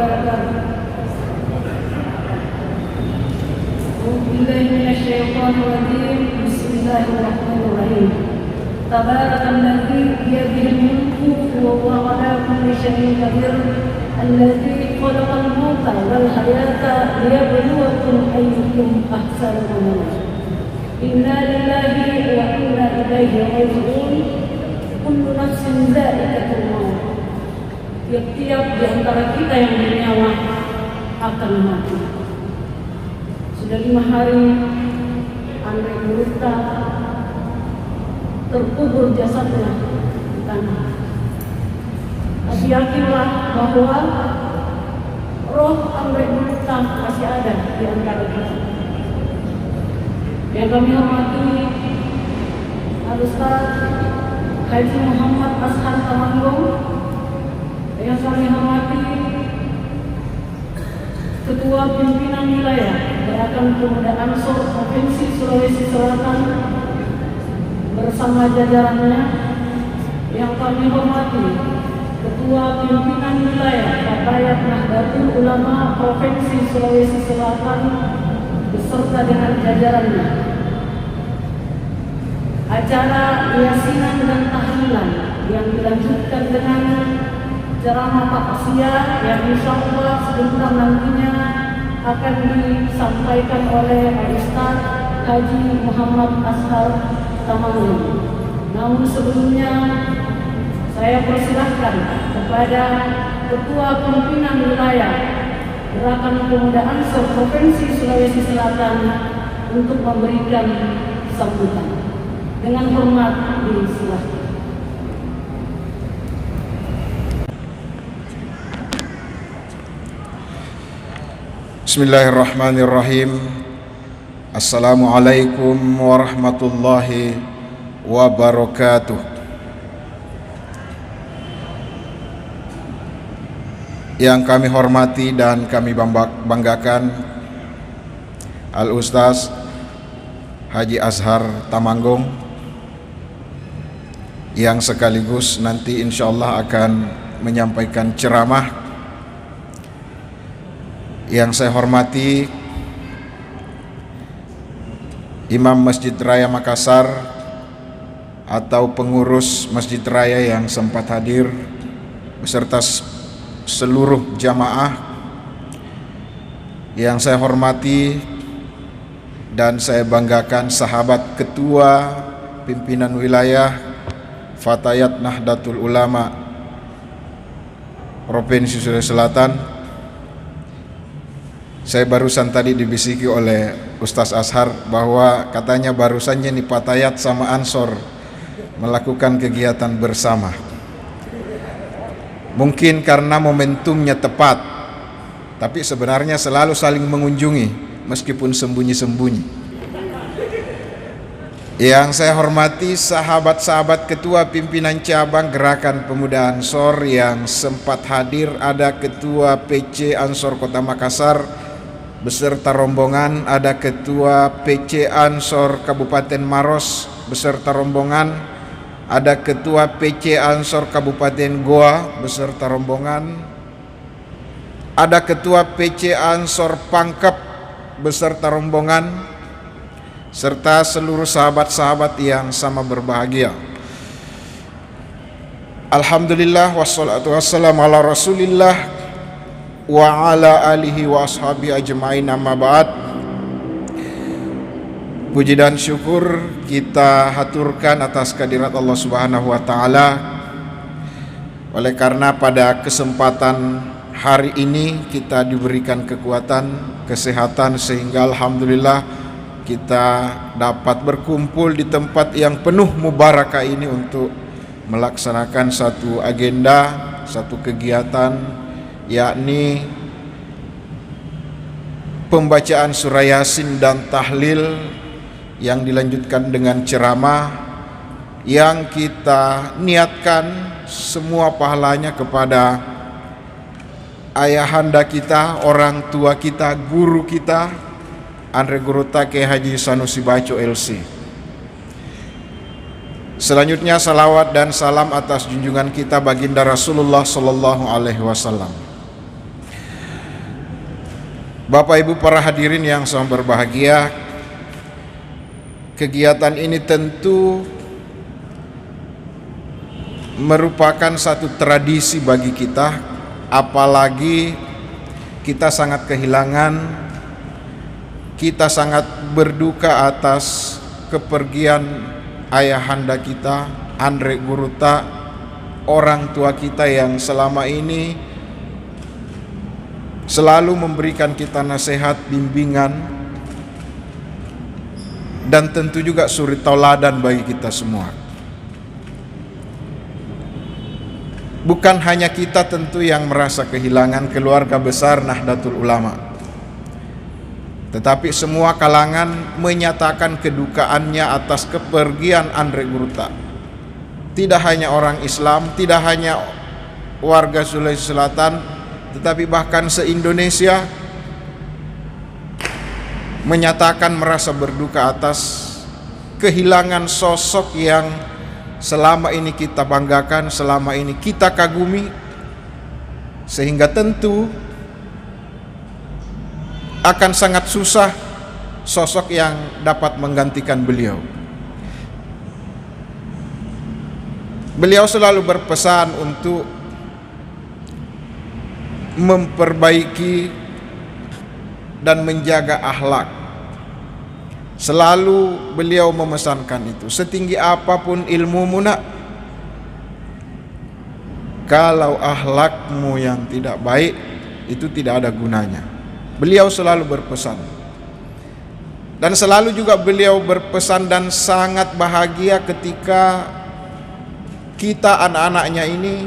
وبركاته. أعوذ بالله من الشيطان الرجيم. بسم الله الرحمن الرحيم. تبارك الذي بيده الملك وهو على كل شيء قدير الذي خلق الموت والحياة ليبلوكم أيكم أحسن عملا. إنا لله وإنا إليه راجعون. كل نفس ذائقة الموت. Tiap-tiap di antara kita yang bernyawa akan mati. Sudah 5 hari Andre Gurita terkubur jasadnya di tanah. Tapi yakinlah bahwa roh Andre Gurita masih ada di antara kita. Yang kami hormati Al-Ustaz Haji Muhammad Ashar Tamanggung, yang kami hormati Ketua Pimpinan Wilayah Gerakan Pemuda Ansor Provinsi Sulawesi Selatan bersama jajarannya, yang kami hormati Ketua Pimpinan Wilayah Fatayat Nahdlatul Ulama Provinsi Sulawesi Selatan beserta dengan jajarannya. Acara yasinan dan tahlilan yang dilanjutkan dengan ceramah takziah yang insya Allah sebentar nantinya akan disampaikan oleh Ustaz Haji Muhammad Ashar Tamanggung. Namun sebelumnya saya persilahkan kepada Ketua Pimpinan Wilayah Gerakan Pemuda Ansor Provinsi Sulawesi Selatan untuk memberikan sambutan. Dengan hormat disilahkan. Bismillahirrahmanirrahim. Assalamualaikum warahmatullahi wabarakatuh. Yang kami hormati dan kami banggakan Al-Ustaz Haji Ashar Tamanggung, yang sekaligus nanti insyaallah akan menyampaikan ceramah. Yang saya hormati Imam Masjid Raya Makassar atau pengurus Masjid Raya yang sempat hadir beserta seluruh jamaah. Yang saya hormati dan saya banggakan sahabat Ketua Pimpinan Wilayah Fatayat Nahdlatul Ulama Provinsi Sulawesi Selatan. Saya barusan tadi dibisiki oleh Ustaz Ashar bahwa katanya barusannya nih Fatayat sama Ansor melakukan kegiatan bersama. Mungkin karena momentumnya tepat, tapi sebenarnya selalu saling mengunjungi meskipun sembunyi-sembunyi. Yang saya hormati sahabat-sahabat Ketua Pimpinan Cabang Gerakan Pemuda Ansor yang sempat hadir, ada Ketua PC Ansor Kota Makassar beserta rombongan, ada Ketua PC Ansor Kabupaten Maros beserta rombongan, ada Ketua PC Ansor Kabupaten Goa beserta rombongan, ada Ketua PC Ansor Pangkep beserta rombongan, serta seluruh sahabat-sahabat yang sama berbahagia. Alhamdulillah wassalatu wassalamu ala Rasulillah wa ala alihi wa ashabi ajma'in, amma ba'd. Puji dan syukur kita haturkan atas kehadirat Allah Subhanahu wa taala. Oleh karena pada kesempatan hari ini kita diberikan kekuatan, kesehatan, sehingga alhamdulillah kita dapat berkumpul di tempat yang penuh mubarakah ini untuk melaksanakan satu agenda, satu kegiatan, yakni pembacaan surah Yasin dan tahlil yang dilanjutkan dengan ceramah yang kita niatkan semua pahalanya kepada ayahanda kita, orang tua kita, guru kita, Andre Gurita Kiai Haji Sanusi Baco LC. Selanjutnya salawat dan salam atas junjungan kita baginda Rasulullah sallallahu alaihi wasallam. Bapak Ibu para hadirin yang sangat berbahagia, kegiatan ini tentu merupakan satu tradisi bagi kita, apalagi kita sangat kehilangan, kita sangat berduka atas kepergian ayahanda kita, Andre Guruta, orang tua kita yang selama ini selalu memberikan kita nasihat, bimbingan, dan tentu juga suri tauladan bagi kita semua. Bukan hanya kita tentu yang merasa kehilangan keluarga besar Nahdlatul Ulama, tetapi semua kalangan menyatakan kedukaannya atas kepergian Andre Guruta. Tidak hanya orang Islam, tidak hanya warga Sulawesi Selatan, tetapi bahkan se-Indonesia menyatakan merasa berduka atas kehilangan sosok yang selama ini kita banggakan, selama ini kita kagumi, sehingga tentu akan sangat susah sosok yang dapat menggantikan beliau. Beliau selalu berpesan untuk memperbaiki dan menjaga akhlak. Selalu beliau memesankan itu. Setinggi apapun ilmumu nak, kalau akhlakmu yang tidak baik, itu tidak ada gunanya. Beliau selalu berpesan. Dan selalu juga beliau berpesan dan sangat bahagia ketika kita anak-anaknya ini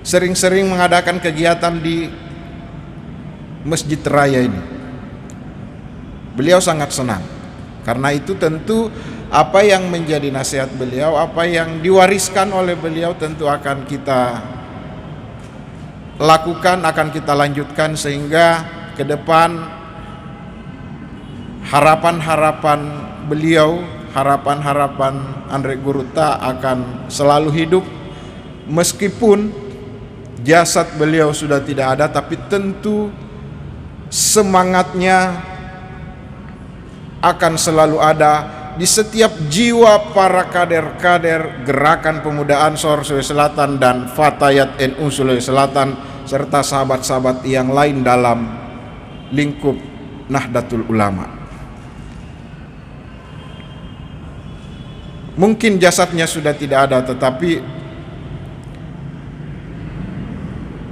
sering-sering mengadakan kegiatan di Masjid Raya ini. Beliau sangat senang. Karena itu tentu apa yang menjadi nasihat beliau, apa yang diwariskan oleh beliau tentu akan kita lakukan, akan kita lanjutkan, sehingga ke depan harapan-harapan beliau, harapan-harapan Andre Guruta akan selalu hidup. Meskipun jasad beliau sudah tidak ada, tapi tentu semangatnya akan selalu ada di setiap jiwa para kader-kader Gerakan Pemuda Ansor Sulawesi Selatan dan Fatayat NU Sulawesi Selatan, serta sahabat-sahabat yang lain dalam lingkup Nahdlatul Ulama. Mungkin jasadnya sudah tidak ada, tetapi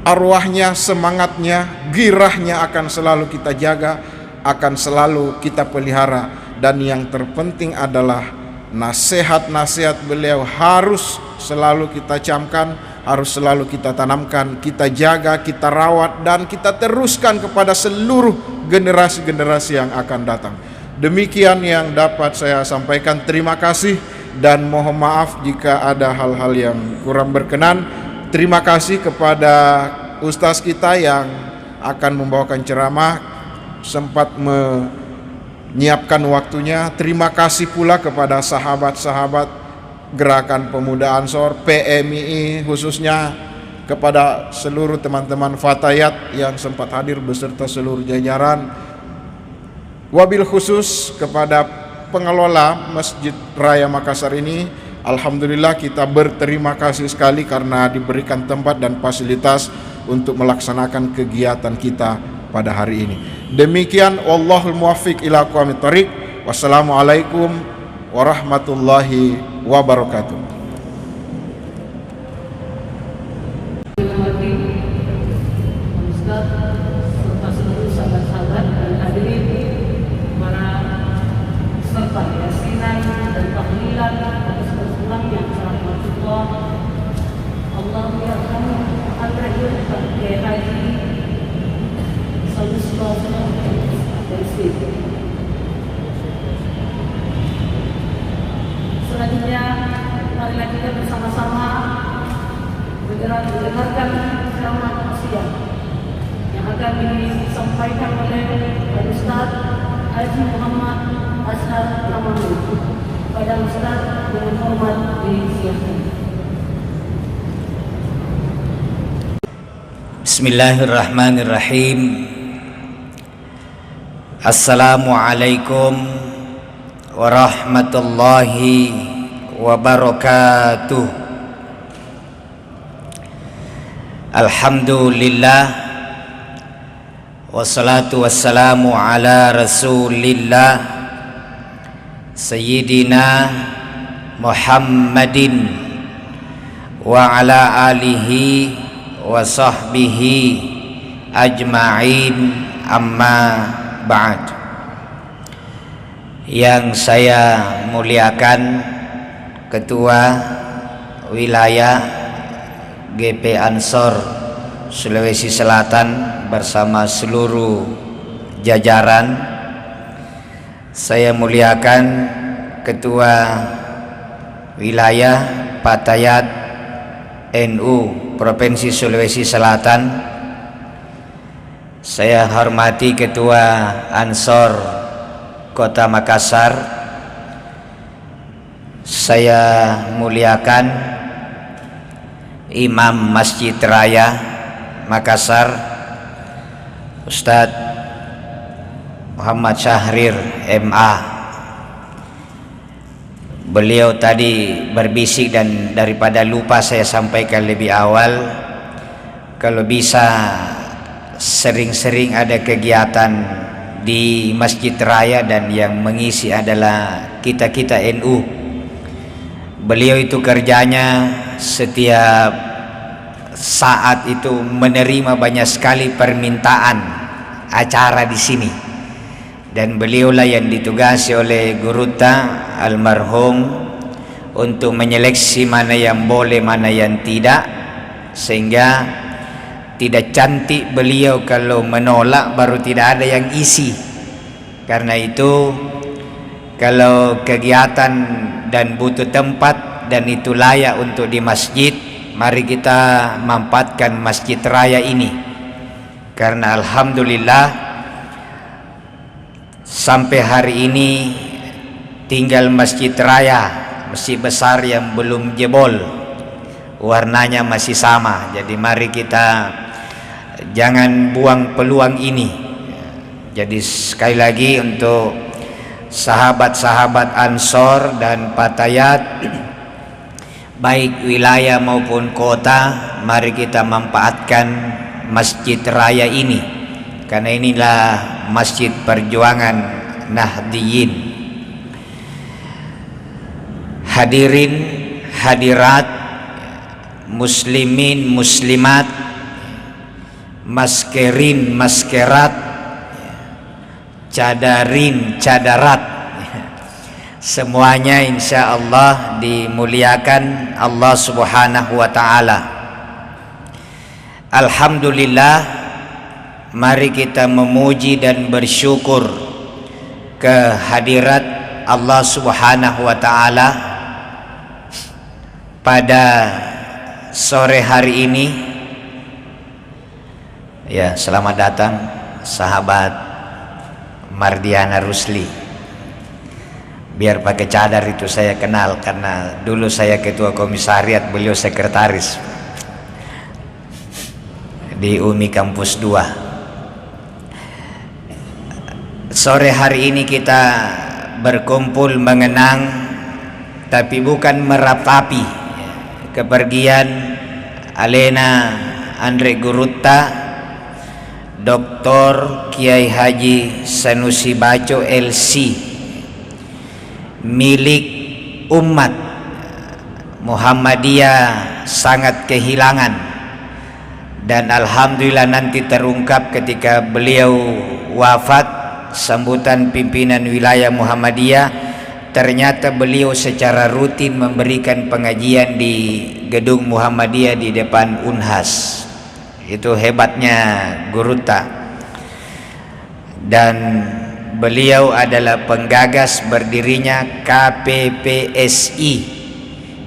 arwahnya, semangatnya, girahnya akan selalu kita jaga, akan selalu kita pelihara. Dan yang terpenting adalah nasihat-nasihat beliau harus selalu kita camkan, harus selalu kita tanamkan, kita jaga, kita rawat, dan kita teruskan kepada seluruh generasi-generasi yang akan datang. Demikian yang dapat saya sampaikan. Terima kasih dan mohon maaf jika ada hal-hal yang kurang berkenan. Terima kasih kepada ustaz kita yang akan membawakan ceramah, sempat menyiapkan waktunya. Terima kasih pula kepada sahabat-sahabat Gerakan Pemuda Ansor, PMII, khususnya kepada seluruh teman-teman Fatayat yang sempat hadir beserta seluruh jajaran. Wabil khusus kepada pengelola Masjid Raya Makassar ini, alhamdulillah kita berterima kasih sekali karena diberikan tempat dan fasilitas untuk melaksanakan kegiatan kita pada hari ini. Demikian, wallahul muwaffiq ila aqwamit thoriq. Wassalamualaikum warahmatullahi wabarakatuh. Serta seluruh sahabat-sahabat dan hadirin, para peserta yasinan dan tahlilan atas keseluruhan yang rahmatullah. Allah yarham al-rajul Kiai Haji Sallallahu Alaihi. Selanjutnya marilah kita bersama-sama mendengarkan ceramah tausiah yang akan disampaikan oleh Ustaz Haji Muhammad Ashar Ramani. Pada Ustaz dengan hormat disiapkan. Bismillahirrahmanirrahim. Assalamualaikum warahmatullahi wabarakatuh. Alhamdulillah, wassalatu wassalamu ala rasulillah Sayyidina Muhammadin wa ala alihi wa sahbihi ajma'in, amma ba'd. Yang saya muliakan Ketua Wilayah GP Ansor Sulawesi Selatan bersama seluruh jajaran. Saya muliakan Ketua Wilayah Patayat NU Provinsi Sulawesi Selatan. Saya hormati Ketua Ansor Kota Makassar. Saya muliakan Imam Masjid Raya Makassar, Ustadz Muhammad Syahrir MA. Beliau tadi berbisik dan daripada lupa saya sampaikan lebih awal, kalau bisa sering-sering ada kegiatan di Masjid Raya dan yang mengisi adalah kita-kita NU. Beliau itu kerjanya setiap saat itu menerima banyak sekali permintaan acara di sini, dan beliaulah yang ditugasi oleh Guruta almarhum untuk menyeleksi mana yang boleh, mana yang tidak, sehingga tidak cantik beliau kalau menolak baru tidak ada yang isi. Karena itu kalau kegiatan dan butuh tempat dan itu layak untuk di masjid, mari kita manfaatkan Masjid Raya ini. Karena alhamdulillah sampai hari ini tinggal Masjid Raya, masjid besar yang belum jebol, warnanya masih sama. Jadi mari kita jangan buang peluang ini. Jadi sekali lagi untuk sahabat-sahabat Ansor dan Patayat, baik wilayah maupun kota, mari kita manfaatkan Masjid Raya ini, karena inilah masjid perjuangan Nahdiyin. Hadirin hadirat, muslimin muslimat, maskerin maskerat, cadarin cadarat, semuanya insya Allah dimuliakan Allah Subhanahu wa ta'ala. Alhamdulillah, mari kita memuji dan bersyukur kehadirat Allah Subhanahu wa ta'ala pada sore hari ini. Ya, selamat datang sahabat Mardiana Rusli. Biar pakai cadar itu saya kenal, karena dulu saya ketua komisariat, beliau sekretaris di UMI Kampus 2. Sore hari ini kita berkumpul mengenang, tapi bukan meratapi, kepergian Alena Andre Gurutta, Dr. Kiai Haji Sanusi Baco LC, milik umat Muhammadiyah, sangat kehilangan. Dan alhamdulillah nanti terungkap ketika beliau wafat, sambutan pimpinan wilayah Muhammadiyah, ternyata beliau secara rutin memberikan pengajian di gedung Muhammadiyah di depan Unhas. Itu hebatnya Guruta. Dan beliau adalah penggagas berdirinya KPPSI.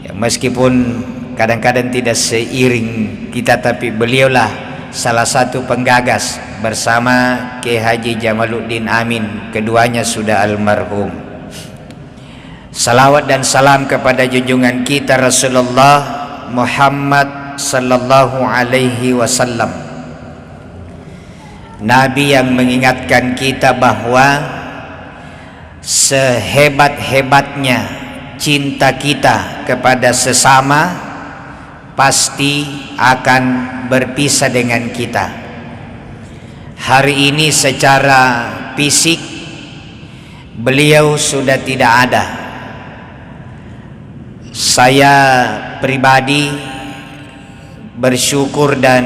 Ya, meskipun kadang-kadang tidak seiring kita, tapi beliaulah salah satu penggagas bersama Kiai Haji Jamaluddin Amin. Keduanya sudah almarhum. Salawat dan salam kepada junjungan kita Rasulullah Muhammad sallallahu alaihi wasallam, Nabi yang mengingatkan kita bahwa sehebat-hebatnya cinta kita kepada sesama pasti akan berpisah dengan kita. Hari ini secara fisik beliau sudah tidak ada. Saya pribadi bersyukur dan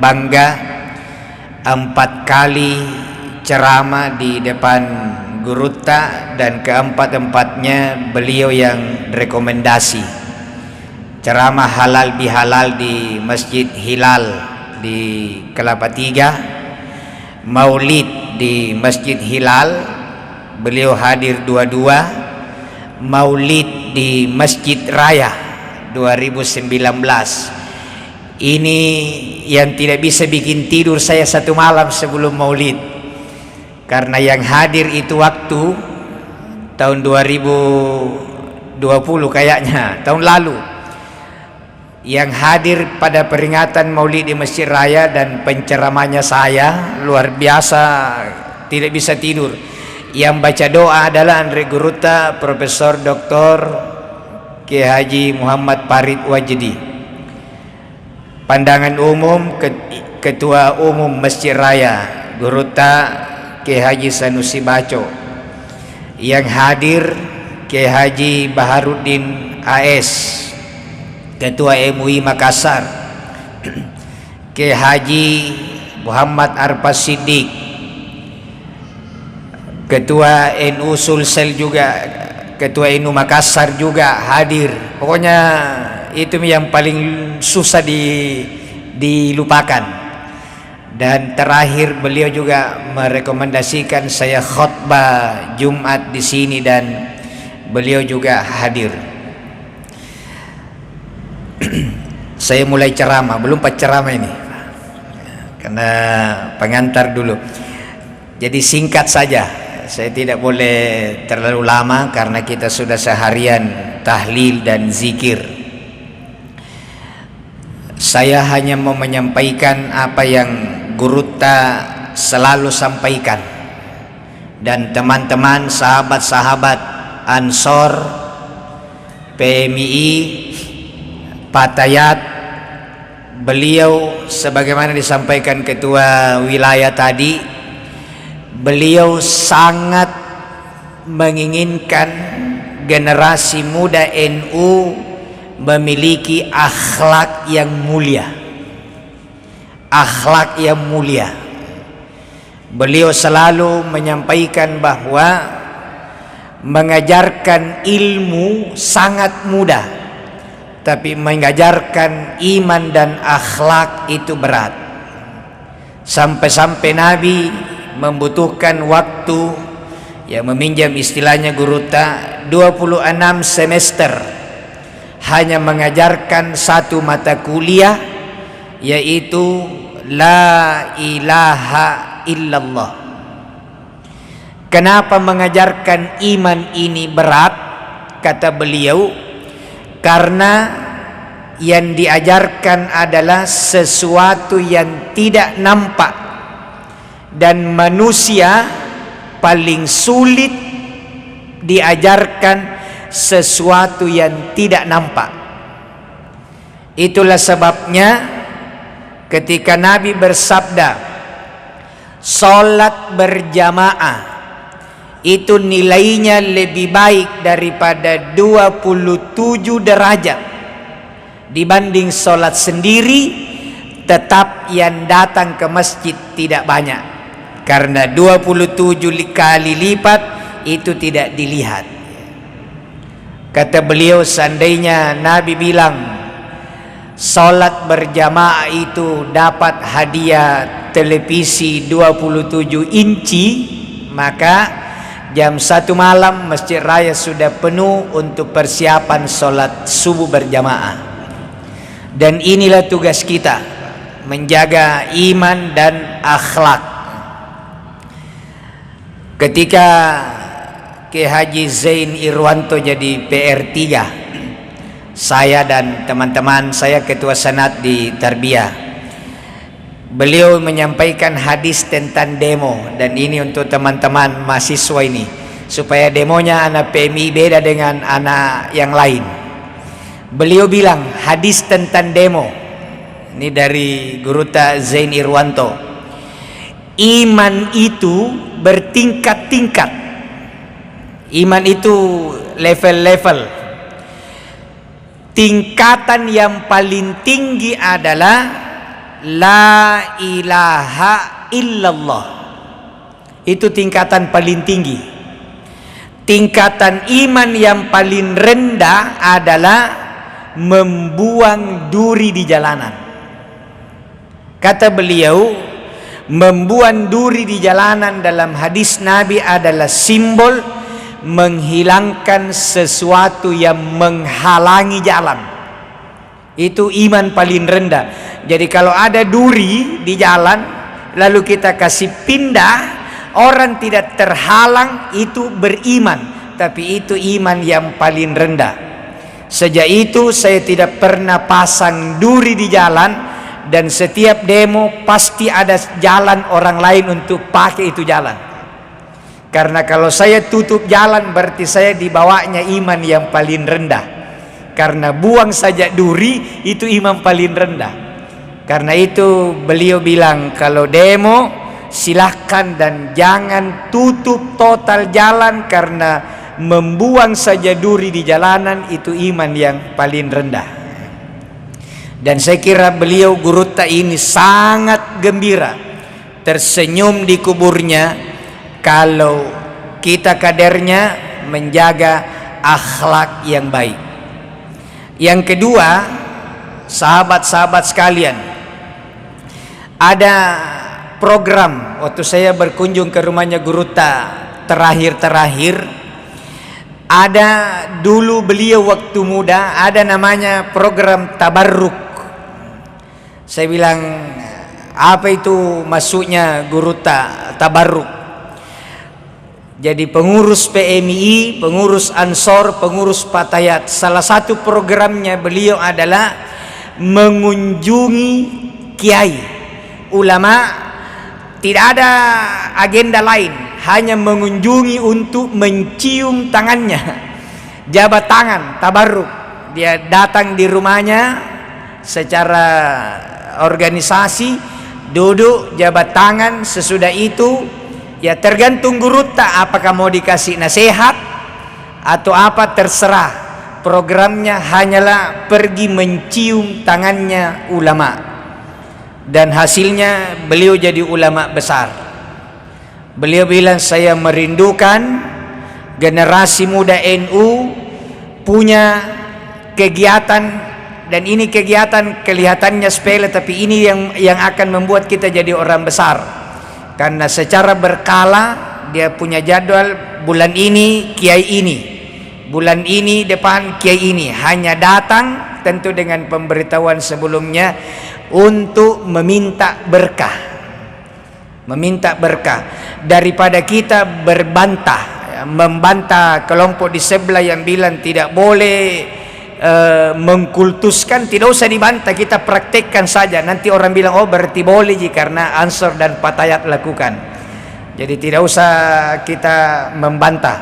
bangga 4 kali ceramah di depan Gurutta, dan keempat-empatnya beliau yang rekomendasi. Ceramah halal bihalal di Masjid Hilal di Kelapa Tiga, maulid di Masjid Hilal beliau hadir dua-dua, maulid di Masjid Raya 2019. Ini yang tidak bisa bikin tidur saya satu malam sebelum maulid, karena yang hadir itu waktu tahun 2020 kayaknya, tahun lalu, yang hadir pada peringatan maulid di Masjid Raya, dan penceramahnya saya luar biasa, tidak bisa tidur. Yang baca doa adalah Andre Gurutta, Profesor Dr. Kiai Haji Muhammad Farid Wajdi. Pandangan umum Ketua Umum Masjid Raya Gurutta Kiai Haji Sanusi Baco. Yang hadir Kiai Haji Baharuddin AS, Ketua MUI Makassar, Kiai Haji Muhammad Arfas Siddiq, Ketua NU Sulsel juga, Ketua NU Makassar juga hadir. Pokoknya itu yang paling susah dilupakan. Dan terakhir beliau juga merekomendasikan saya khutbah Jumat di sini, dan beliau juga hadir. Saya mulai ceramah, belum ceramah ini, karena pengantar dulu. Jadi singkat saja, saya tidak boleh terlalu lama karena kita sudah seharian tahlil dan zikir. Saya hanya mau menyampaikan apa yang Gurutta selalu sampaikan, dan teman-teman sahabat-sahabat Ansor, PMI, Patayat, beliau sebagaimana disampaikan ketua wilayah tadi, beliau sangat menginginkan generasi muda NU memiliki akhlak yang mulia. Akhlak yang mulia. Beliau selalu menyampaikan bahwa mengajarkan ilmu sangat mudah, tapi mengajarkan iman dan akhlak itu berat. Sampai-sampai Nabi membutuhkan waktu, yang meminjam istilahnya Gurutta, 26 semester hanya mengajarkan satu mata kuliah, yaitu La ilaha illallah. Kenapa mengajarkan iman ini berat? Kata beliau, karena yang diajarkan adalah sesuatu yang tidak nampak, dan manusia paling sulit diajarkan sesuatu yang tidak nampak. Itulah sebabnya ketika Nabi bersabda, salat berjamaah itu nilainya lebih baik daripada 27 derajat dibanding salat sendiri, tetap yang datang ke masjid tidak banyak, karena 27 kali lipat itu tidak dilihat. Kata beliau, seandainya Nabi bilang salat berjamaah itu dapat hadiah televisi 27 inci, maka jam 1 malam Masjid Raya sudah penuh untuk persiapan salat subuh berjamaah. Dan inilah tugas kita, menjaga iman dan akhlak. Ketika Kiai Haji Zain Irwanto jadi PR3, saya dan teman-teman saya ketua senat di Tarbiyah, Beliau menyampaikan hadis tentang demo, dan ini untuk teman-teman mahasiswa ini supaya demonya anak PMI beda dengan anak yang lain. Beliau bilang hadis tentang demo, ini dari Guruta Zain Irwanto, iman itu bertingkat-tingkat, iman itu level-level. Tingkatan yang paling tinggi adalah la ilaha illallah. Itu tingkatan paling tinggi. Tingkatan iman yang paling rendah adalah membuang duri di jalanan. Kata beliau, membuang duri di jalanan dalam hadis Nabi adalah simbol menghilangkan sesuatu yang menghalangi jalan. Itu iman paling rendah. Jadi kalau ada duri di jalan lalu kita kasih pindah, orang tidak terhalang, itu beriman. Tapi itu iman yang paling rendah. Sejak itu saya tidak pernah pasang duri di jalan, dan setiap demo pasti ada jalan orang lain untuk pakai itu jalan. Karena kalau saya tutup jalan berarti saya dibawanya iman yang paling rendah. Karena buang saja duri itu iman paling rendah. Karena itu beliau bilang kalau demo silahkan dan jangan tutup total jalan, karena membuang saja duri di jalanan itu iman yang paling rendah. Dan saya kira beliau Guruta ini sangat gembira, tersenyum di kuburnya kalau kita kadernya menjaga akhlak yang baik. Yang kedua, sahabat-sahabat sekalian, ada program waktu saya berkunjung ke rumahnya Guruta terakhir-terakhir. Ada dulu beliau waktu muda ada namanya program tabarruk. Saya bilang, apa itu maksudnya Guruta tabarruk? Jadi pengurus PMI, pengurus Ansor, pengurus Patayat, salah satu programnya beliau adalah mengunjungi kiai, ulama. Tidak ada agenda lain, hanya mengunjungi untuk mencium tangannya, jabat tangan, tabarruk. Dia datang di rumahnya secara organisasi, duduk jabat tangan. Sesudah itu ya tergantung Guruta, apakah mau dikasih nasihat atau apa, terserah. Programnya hanyalah pergi mencium tangannya ulama. Dan hasilnya beliau jadi ulama besar. Beliau bilang, saya merindukan generasi muda NU punya kegiatan, dan ini kegiatan kelihatannya sepele, tapi ini yang akan membuat kita jadi orang besar. Karena secara berkala dia punya jadwal, bulan ini kiai ini, bulan ini depan kiai ini, hanya datang tentu dengan pemberitahuan sebelumnya untuk meminta berkah. Meminta berkah daripada kita berbantah, membantah kelompok di sebelah yang bilang tidak boleh mengkultuskan. Tidak usah dibantah, kita praktekkan saja. Nanti orang bilang, oh berarti boleh karena Ansor dan Patayat lakukan. Jadi tidak usah kita membantah.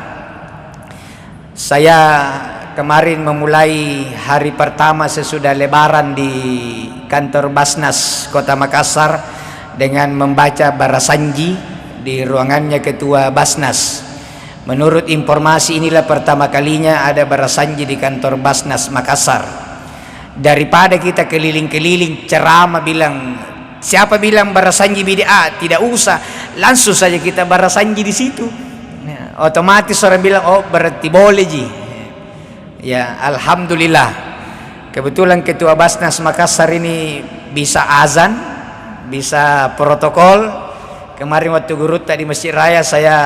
Saya kemarin memulai hari pertama sesudah lebaran di kantor Basnas Kota Makassar dengan membaca Barasanji di ruangannya Ketua Basnas. Menurut informasi inilah pertama kalinya ada Barasanji di kantor Basnas Makassar. Daripada kita keliling-keliling ceramah bilang, siapa bilang Barasanji bid'ah, tidak usah, langsung saja kita Barasanji di situ. Otomatis orang bilang, oh berarti boleh ji. Ya, alhamdulillah. Kebetulan Ketua Basnas Makassar ini bisa azan, bisa protokol. Kemarin waktu Guruta di Masjid Raya saya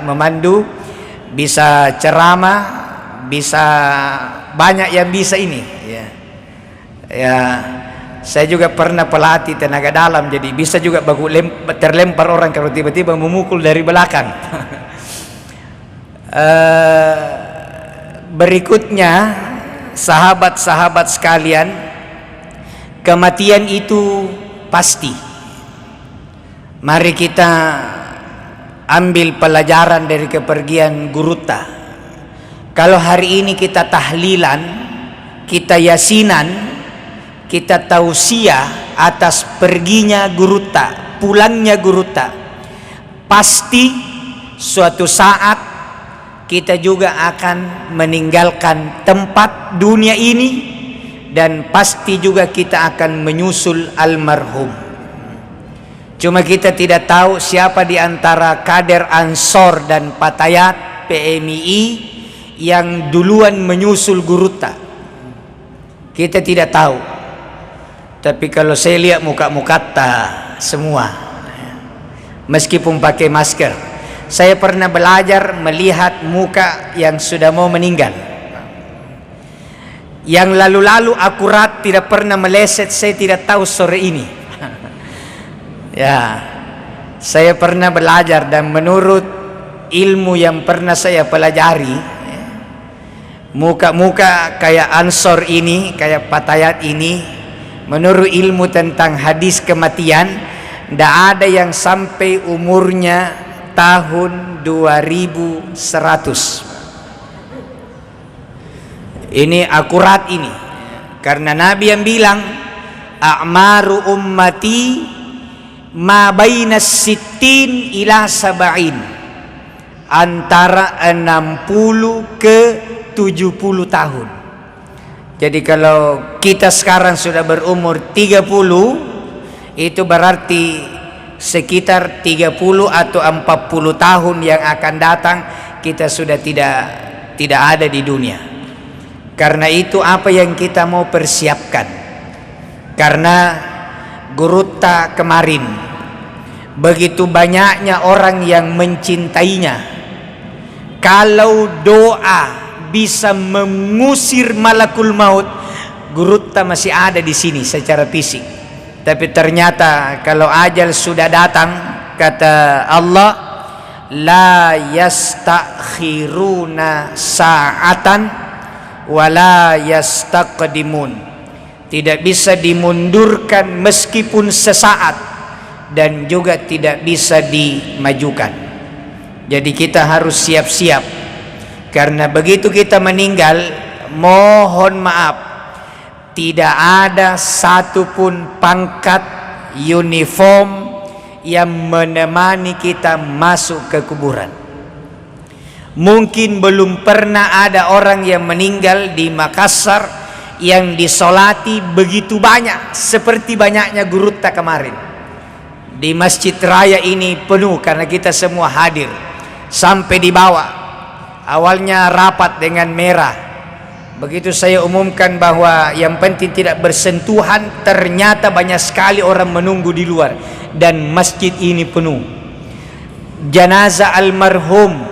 memandu, bisa ceramah, bisa banyak yang bisa ini. Ya, saya juga pernah pelatih tenaga dalam, jadi bisa juga terlempar orang kalau tiba-tiba memukul dari belakang. Berikutnya, sahabat-sahabat sekalian, kematian itu pasti. Mari kita ambil pelajaran dari kepergian Guruta. Kalau hari ini kita tahlilan, kita yasinan, kita tausiah atas perginya Guruta, pulangnya Guruta, pasti suatu saat kita juga akan meninggalkan tempat dunia ini, dan pasti juga kita akan menyusul almarhum. Cuma kita tidak tahu siapa di antara kader Ansor dan Patayat PMII yang duluan menyusul Guruta. Kita tidak tahu. Tapi kalau saya lihat muka-muka semua, meskipun pakai masker. Saya pernah belajar melihat muka yang sudah mau meninggal. Yang lalu-lalu akurat tidak pernah meleset, saya tidak tahu sore ini. Ya, saya pernah belajar, dan menurut ilmu yang pernah saya pelajari, muka-muka kayak Ansor ini, kayak Patayat ini, menurut ilmu tentang hadis kematian, tidak ada yang sampai umurnya tahun 2100. Ini akurat ini, karena Nabi yang bilang a'maru ummati ma baina sittin ila sab'in, antara 60 ke 70 tahun. Jadi kalau kita sekarang sudah berumur 30, itu berarti sekitar 30 atau 40 tahun yang akan datang kita sudah tidak ada di dunia. Karena itu apa yang kita mau persiapkan? Karena Guruta kemarin begitu banyaknya orang yang mencintainya. Kalau doa bisa mengusir malakul maut, Guruta masih ada di sini secara fisik. Tapi ternyata kalau ajal sudah datang, kata Allah, la yastakhiruna sa'atan wa la yastaqdimun. Tidak bisa dimundurkan meskipun sesaat, dan juga tidak bisa dimajukan. Jadi kita harus siap-siap, karena begitu kita meninggal, mohon maaf, tidak ada satupun pangkat uniform yang menemani kita masuk ke kuburan. Mungkin belum pernah ada orang yang meninggal di Makassar yang disolati begitu banyak seperti banyaknya Guruta kemarin. Di Masjid Raya ini penuh karena kita semua hadir sampai di bawah. Awalnya rapat dengan merah. Begitu saya umumkan bahwa yang penting tidak bersentuhan, ternyata banyak sekali orang menunggu di luar, dan masjid ini penuh. Jenazah almarhum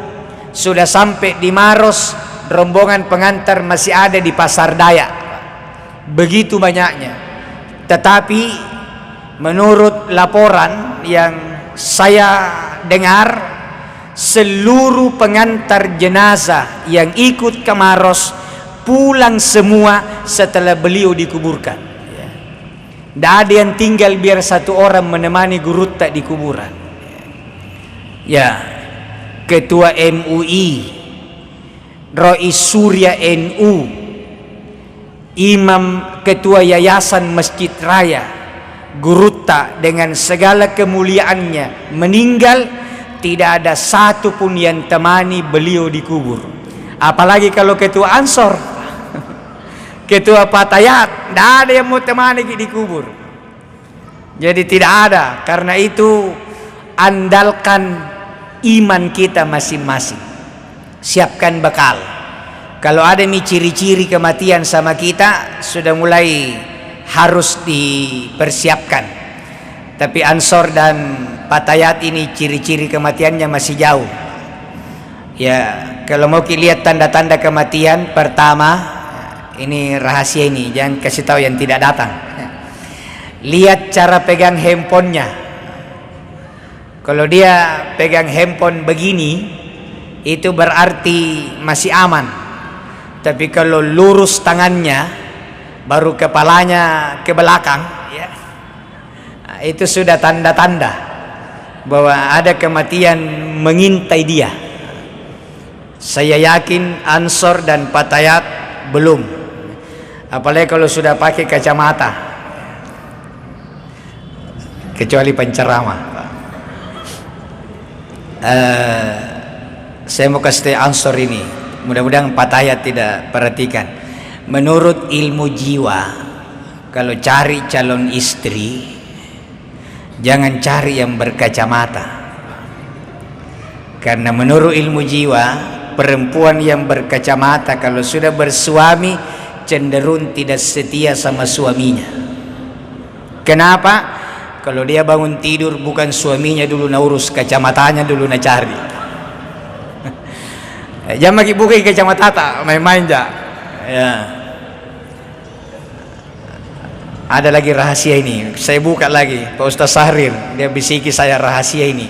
sudah sampai di Maros, rombongan pengantar masih ada di Pasar Dayak. Begitu banyaknya. Tetapi menurut laporan yang saya dengar, seluruh pengantar jenazah yang ikut ke Maros pulang semua setelah beliau dikuburkan. Tidak ada yang tinggal biar satu orang menemani Guruta di kuburan. Ya, Ketua MUI, Rois Surya NU, Imam Ketua Yayasan Masjid Raya, Guruta dengan segala kemuliaannya meninggal, tidak ada satu pun yang temani beliau dikubur. Apalagi kalau Ketua Ansor, Ketua Patayat, tidak ada yang mau temani dikubur. Jadi tidak ada. Karena itu andalkan iman kita masing-masing. Siapkan bekal. Kalau ada ciri-ciri kematian sama kita, sudah mulai harus dipersiapkan. Tapi Ansor dan Patayat ini ciri-ciri kematiannya masih jauh. Ya, kalau mau lihat tanda-tanda kematian, pertama, ini rahasia ini, jangan kasih tahu yang tidak datang. Lihat cara pegang handphonenya. Kalau dia pegang handphone begini, itu berarti masih aman. Tapi kalau lurus tangannya, baru kepalanya ke belakang, ya, itu sudah tanda-tanda. bahwa ada kematian mengintai dia. Saya yakin Ansor dan Fatayat belum, apalagi kalau sudah pakai kacamata, kecuali penceramah. Saya mau kasih Ansor ini, mudah-mudahan Fatayat tidak perhatikan. Menurut ilmu jiwa, kalau cari calon istri jangan cari yang berkacamata, karena menurut ilmu jiwa perempuan yang berkacamata kalau sudah bersuami cenderung tidak setia sama suaminya. Kenapa? Kalau dia bangun tidur bukan suaminya dulu na urus, kacamatanya dulu na cari. Jangan lagi buka kacamata main-main ja. Ya. Ada lagi rahasia ini, saya buka lagi. Pak Ustaz Sahrir dia bisiki saya rahasia ini.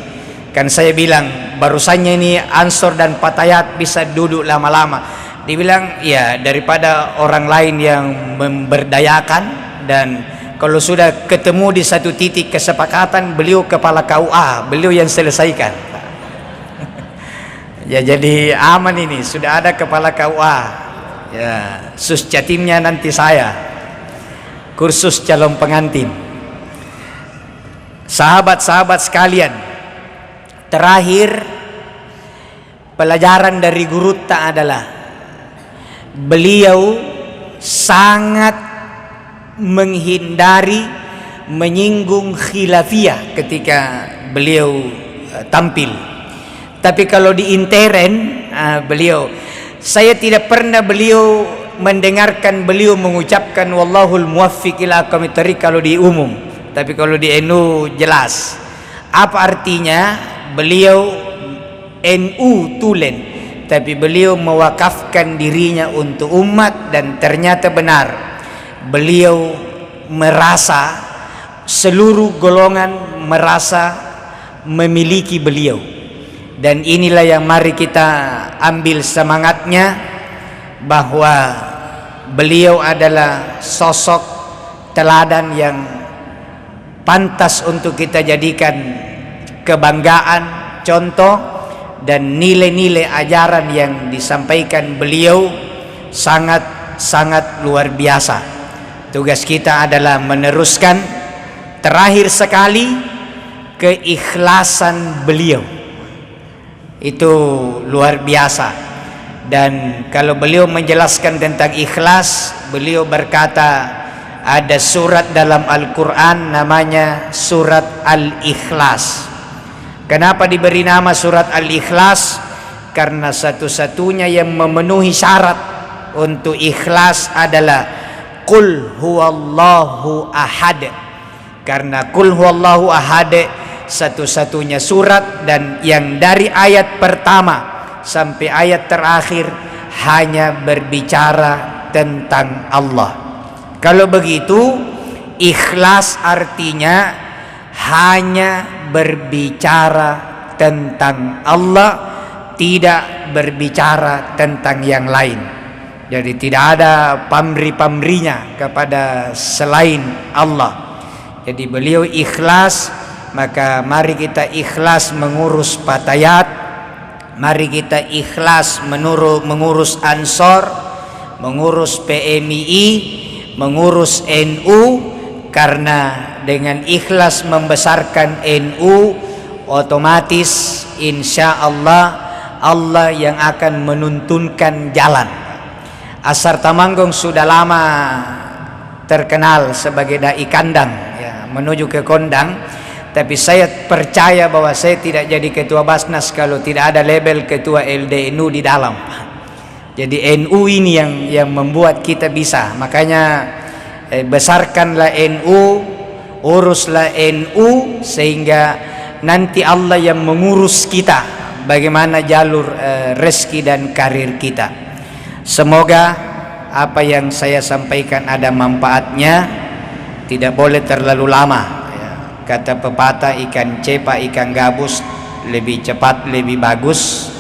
Kan saya bilang barusannya ini Ansor dan Fatayat bisa duduk lama-lama. Dibilang ya daripada orang lain yang memberdayakan, dan kalau sudah ketemu di satu titik kesepakatan beliau kepala KUA, beliau yang selesaikan. Ya jadi aman ini, sudah ada kepala KUA. Ya, sus jatimnya nanti saya. Kursus calon pengantin. Sahabat-sahabat sekalian, terakhir pelajaran dari Gurutta adalah beliau sangat menghindari menyinggung khilafiyah ketika beliau tampil. Tapi kalau di intern beliau, saya tidak pernah beliau mendengarkan beliau mengucapkan wallahul muwaffiq ila aqwamit thoriq kalau di umum. Tapi kalau di NU jelas. Apa artinya? Beliau NU tulen, tapi beliau mewakafkan dirinya untuk umat, dan ternyata benar. Beliau merasa seluruh golongan merasa memiliki beliau, dan inilah yang mari kita ambil semangatnya, bahwa beliau adalah sosok teladan yang pantas untuk kita jadikan kebanggaan, contoh, dan nilai-nilai ajaran yang disampaikan beliau sangat luar biasa. Tugas kita adalah meneruskan. Terakhir sekali, keikhlasan beliau itu luar biasa. Dan kalau beliau menjelaskan tentang ikhlas, beliau berkata ada surat dalam Al-Quran namanya surat Al-Ikhlas. Kenapa diberi nama surat Al-Ikhlas? Karena satu-satunya yang memenuhi syarat untuk ikhlas adalah Qul huwallahu ahad. Karena Qul huwallahu ahad satu-satunya surat, dan yang dari ayat pertama sampai ayat terakhir hanya berbicara tentang Allah. Kalau begitu, ikhlas artinya hanya berbicara tentang Allah, tidak berbicara tentang yang lain. Jadi tidak ada pamrih-pamrihnya kepada selain Allah. Jadi beliau ikhlas, maka mari kita ikhlas mengurus Fatayat, mari kita ikhlas mengurus Ansor, mengurus PMII, mengurus NU, karena dengan ikhlas membesarkan NU, otomatis insya Allah Allah yang akan menuntunkan jalan. Asar Tamanggong sudah lama terkenal sebagai dai kandang, ya, menuju ke kondang. Tapi saya percaya bahwa saya tidak jadi ketua Basnas kalau tidak ada label ketua LDNU di dalam. Jadi NU ini yang membuat kita bisa. Makanya besarkanlah NU, uruslah NU, sehingga nanti Allah yang mengurus kita bagaimana jalur rezeki dan karir kita. Semoga apa yang saya sampaikan ada manfaatnya, tidak boleh terlalu lama. Kata pepatah, ikan cepa ikan gabus lebih cepat lebih bagus.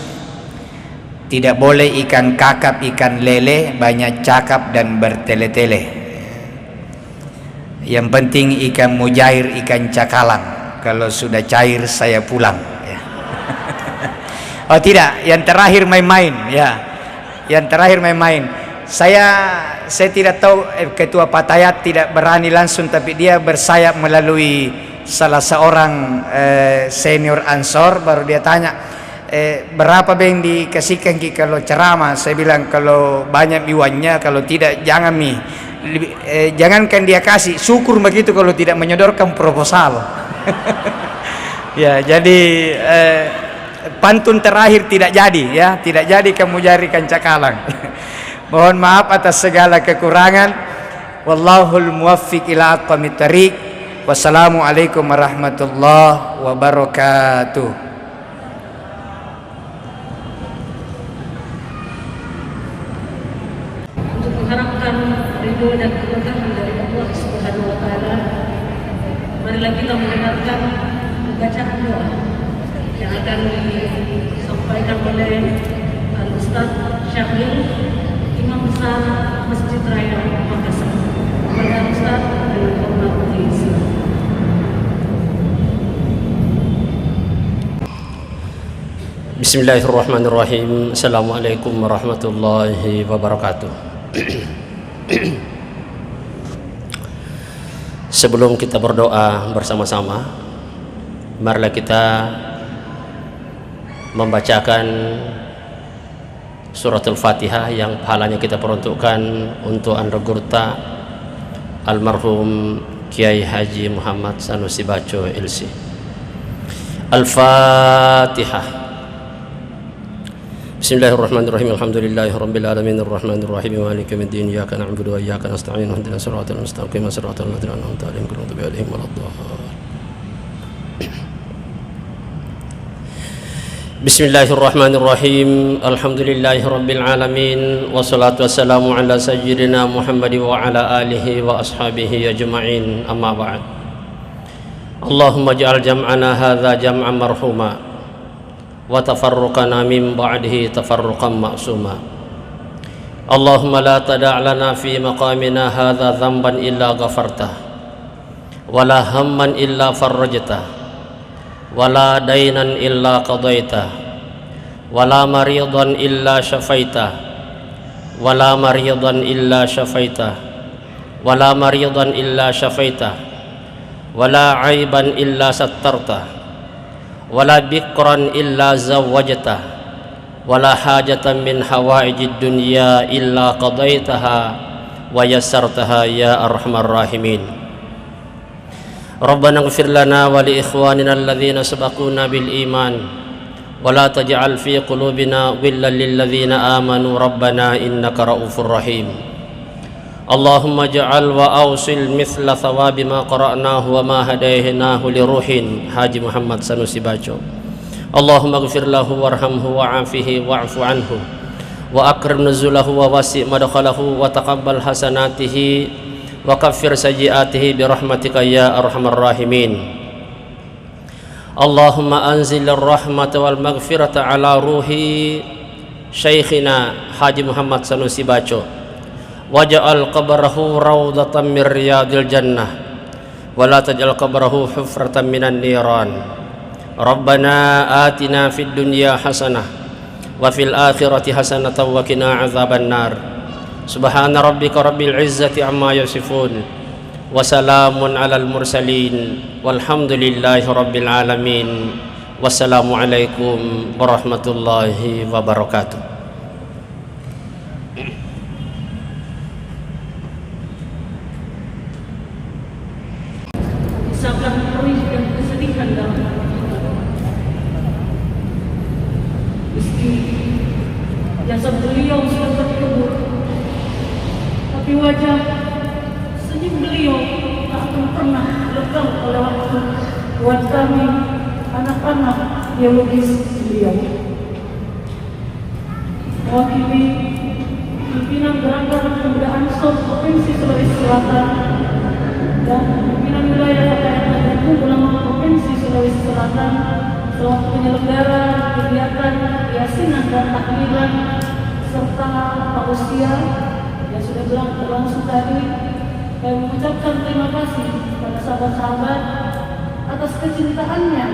Tidak boleh ikan kakap ikan lele banyak cakap dan bertele-tele. Yang penting ikan mujair ikan cakalang. kalau sudah cair saya pulang ya. Oh tidak, yang terakhir main-main ya. Yang terakhir main-main. Saya tidak tahu, Ketua Patayat tidak berani langsung, tapi dia bersayap melalui salah seorang senior Ansor, baru dia tanya, berapa yang dikasihkan Ki kalau ceramah? Saya bilang kalau banyak iwannya, kalau tidak jangan mi. Jangankan dia kasih, syukur begitu kalau tidak menyodorkan proposal. Ya, jadi pantun terakhir tidak jadi ya, tidak jadi kamu jarikan cakalang. Mohon maaf atas segala kekurangan. Wallahul muwaffiq ila aqwamit thariq. Wassalamualaikum warahmatullahi wabarakatuh. Mengharapkan ridho dan keberkahan dari Allah Subhanahu wa taala, marilah kita mendengarkan bacaan doa yang akan disampaikan oleh Al-Ustaz Syahril, Imam Besar Masjid Raya Makassar. Kepada Ustaz dengan hormat diisikan. Bismillahirrahmanirrahim. Assalamualaikum warahmatullahi wabarakatuh. Sebelum kita berdoa bersama-sama, marilah kita membacakan surat Al-Fatihah yang pahalanya kita peruntukkan untuk Androgurta almarhum Kiai Haji Muhammad Sanusi Baco LC. Al-Fatihah. Bismillahirrahmanirrahim. Alhamdulillahirabbil alamin arrahmanir rahim maliki yaumiddin iyyaka na'budu wa iyyaka nasta'in ihdinas siratal mustaqim siratal ladzina an'amta 'alaihim ghairil maghdubi 'alaihim waladdallin. Bismillahirrahmanirrahim. Alhamdulillahirabbil alamin wassalatu wassalamu ala sayyidina Muhammad wa ala alihi wa ashabihi ajma'in. Amma ba'd. Allahumma ij'al jam'ana hadza jam'an marhuma wa tafarruqana min ba'dihi tafarruqan ma'suma. Allahumma la tada' lana fi maqamina hadza dhanban illa ghafartah wa la hamman illa farajtah wa la dainan illa qadaitah wa la maridan illa syafaitah wa la maridan illa syafaitah wa la maridan illa syafaitah wa la aiban illa sattartah wala bikran illa zawwajtah wala hajatan min hawaijid dunya illa qadaitaha wa yassartaha ya arhamar rahimin. Rabbana ighfir lana wa li ikhwanina alladhina sabaquna bil iman wa la taj'al fi qulubina ghillan lil ladzina amanu rabbana innaka raufur rahim. Allahumma ja'al wa awsil mithla thawabi ma qara'nahu wa ma hadaynahu li ruhin Haji Muhammad Sanusi Baco. Allahumma ighfir lahu warhamhu wa'afihi wa'fu anhu wa akrim nuzulahu wa wasi' madkhalahu wa taqabbal hasanatihi wa kaffir sayyiatihi bi rahmatika ya arhamar rahimin. Allahumma anzil ar-rahmata wal maghfirata ala ruhi syekhina Haji Muhammad Sanusi Baco. Waj'al qabrahu rawdatan min riyadil jannah wa la taj'al qabrahu hufratan minan niran. Rabbana atina fid dunya hasanah wa fil akhirati hasanatan wa qina adzaban nar. Subhana rabbika rabbil izzati amma yasifun wa salamun alal mursalin walhamdulillahi rabbil alamin. Wassalamu alaikum warahmatullahi wabarakatuh. Sabar perih dan kesedihan dalam meski jasad beliau sudah terkubur, tapi wajah senyum beliau tak akan pernah lekang oleh waktu buat kami anak-anak biologis beliau. Mewakili pimpinan Gerakan Pemuda Ansor Provinsi Sulawesi Selatan dan pimpinan wilayah Patayat dan ulama Provinsi Sulawesi Selatan selaku penyelenggara kegiatan keyakinan dan takliran serta tausiah yang sudah berlangsung tadi, kami mengucapkan terima kasih kepada sahabat-sahabat atas kecintaannya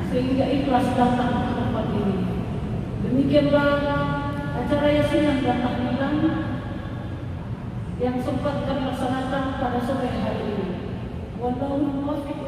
sehingga ikhlas datang ke tempat ini. Demikianlah acara yasinan dan tahlilan yang sempat kami laksanakan pada sore hari ini. Wallahu muwaffiq